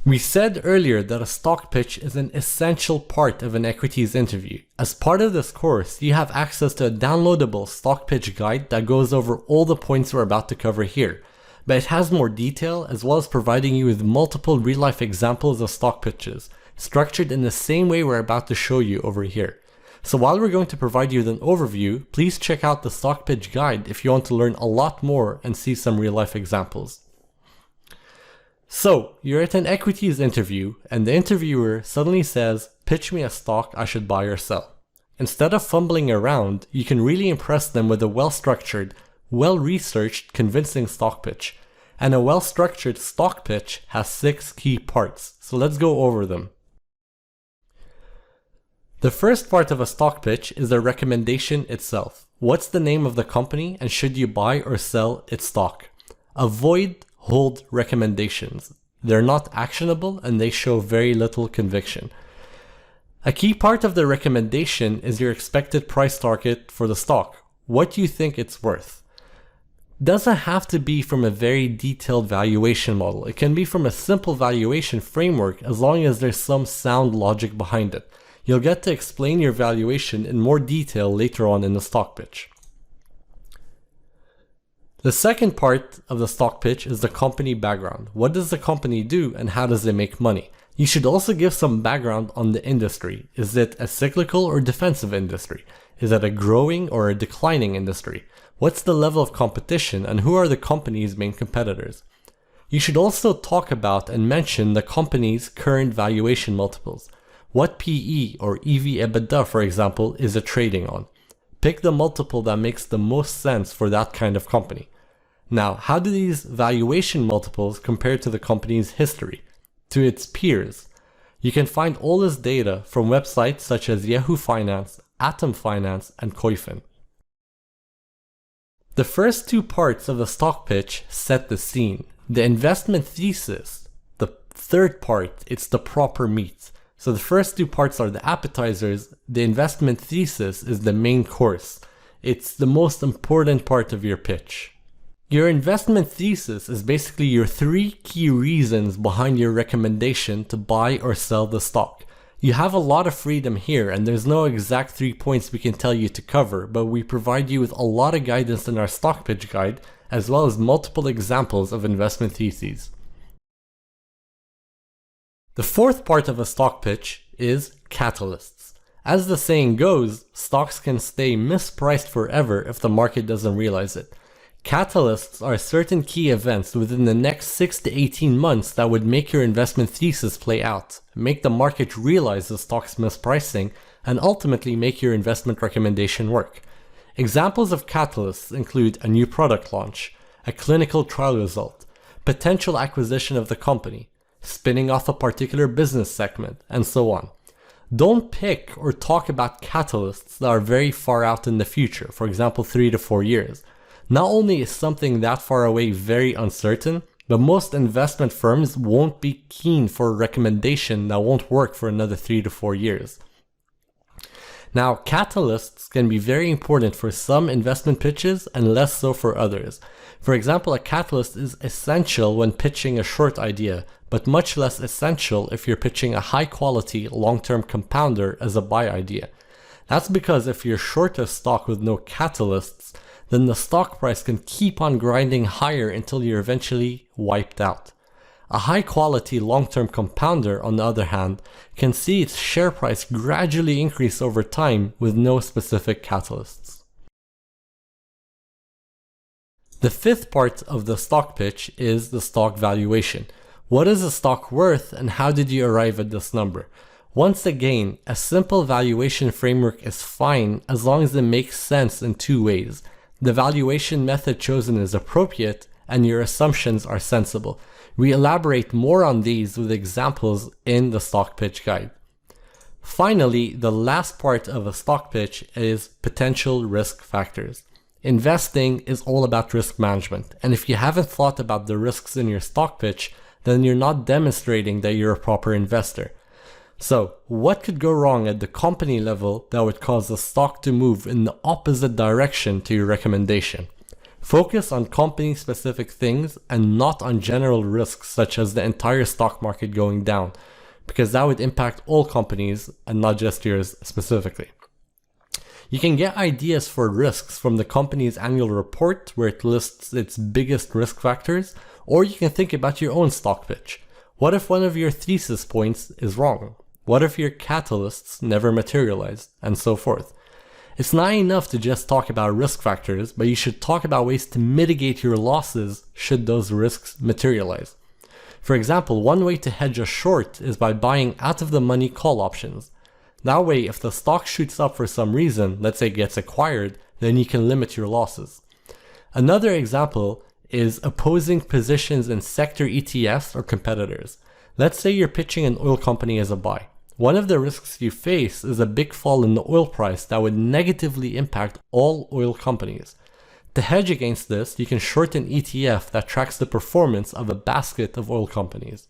We said earlier that a stock pitch is an essential part of an equities interview. As part of this course, you have access to a downloadable stock pitch guide that goes over all the points we're about to cover here, but it has more detail as well as providing you with multiple real-life examples of stock pitches, structured in the same way we're about to show you over here. So while we're going to provide you with an overview, please check out the stock pitch guide if you want to learn a lot more and see some real-life examples. So, you're at an equities interview and the interviewer suddenly says, pitch me a stock I should buy or sell. Instead of fumbling around, you can really impress them with a well-structured, well-researched, convincing stock pitch. And a well-structured stock pitch has 6 key parts, so let's go over them. The first part of a stock pitch is the recommendation itself. What's the name of the company and should you buy or sell its stock? Avoid hold recommendations. They're not actionable and they show very little conviction. A key part of the recommendation is your expected price target for the stock. What do you think it's worth? Doesn't have to be from a very detailed valuation model. It can be from a simple valuation framework as long as there's some sound logic behind it. You'll get to explain your valuation in more detail later on in the stock pitch. The second part of the stock pitch is the company background. What does the company do and how does it make money? You should also give some background on the industry. Is it a cyclical or defensive industry? Is it a growing or a declining industry? What's the level of competition and who are the company's main competitors? You should also talk about and mention the company's current valuation multiples. What PE or EV/EBITDA, for example, is it trading on? Pick the multiple that makes the most sense for that kind of company. Now, how do these valuation multiples compare to the company's history, to its peers? You can find all this data from websites such as Yahoo Finance, Atom Finance, and Koifin. The first 2 parts of the stock pitch set the scene. The investment thesis, the third part, it's the proper meat. So the first 2 parts are the appetizers. The investment thesis is the main course. It's the most important part of your pitch. Your investment thesis is basically your 3 key reasons behind your recommendation to buy or sell the stock. You have a lot of freedom here and there's no exact 3 points we can tell you to cover, but we provide you with a lot of guidance in our stock pitch guide as well as multiple examples of investment theses. The fourth part of a stock pitch is catalysts. As the saying goes, stocks can stay mispriced forever if the market doesn't realize it. Catalysts are certain key events within the next 6 to 18 months that would make your investment thesis play out, make the market realize the stock's mispricing, and ultimately make your investment recommendation work. Examples of catalysts include a new product launch, a clinical trial result, potential acquisition of the company, spinning off a particular business segment, and so on. Don't pick or talk about catalysts that are very far out in the future, for example 3 to 4 years. Not only is something that far away very uncertain, but most investment firms won't be keen for a recommendation that won't work for another 3 to 4 years. Now, catalysts can be very important for some investment pitches and less so for others. For example, a catalyst is essential when pitching a short idea, but much less essential if you're pitching a high-quality, long-term compounder as a buy idea. That's because if you're short a stock with no catalysts, then the stock price can keep on grinding higher until you're eventually wiped out. A high-quality long-term compounder, on the other hand, can see its share price gradually increase over time with no specific catalysts. The fifth part of the stock pitch is the stock valuation. What is a stock worth and how did you arrive at this number? Once again, a simple valuation framework is fine as long as it makes sense in 2 ways. The valuation method chosen is appropriate and your assumptions are sensible. We elaborate more on these with examples in the stock pitch guide. Finally, the last part of a stock pitch is potential risk factors. Investing is all about risk management, and if you haven't thought about the risks in your stock pitch, then you're not demonstrating that you're a proper investor. So, what could go wrong at the company level that would cause the stock to move in the opposite direction to your recommendation? Focus on company-specific things and not on general risks such as the entire stock market going down, because that would impact all companies and not just yours specifically. You can get ideas for risks from the company's annual report where it lists its biggest risk factors, or you can think about your own stock pitch. What if one of your thesis points is wrong? What if your catalysts never materialized? And so forth. It's not enough to just talk about risk factors, but you should talk about ways to mitigate your losses should those risks materialize. For example, one way to hedge a short is by buying out-of-the-money call options. That way, if the stock shoots up for some reason, let's say it gets acquired, then you can limit your losses. Another example is opposing positions in sector ETFs or competitors. Let's say you're pitching an oil company as a buy. One of the risks you face is a big fall in the oil price that would negatively impact all oil companies. To hedge against this, you can short an ETF that tracks the performance of a basket of oil companies.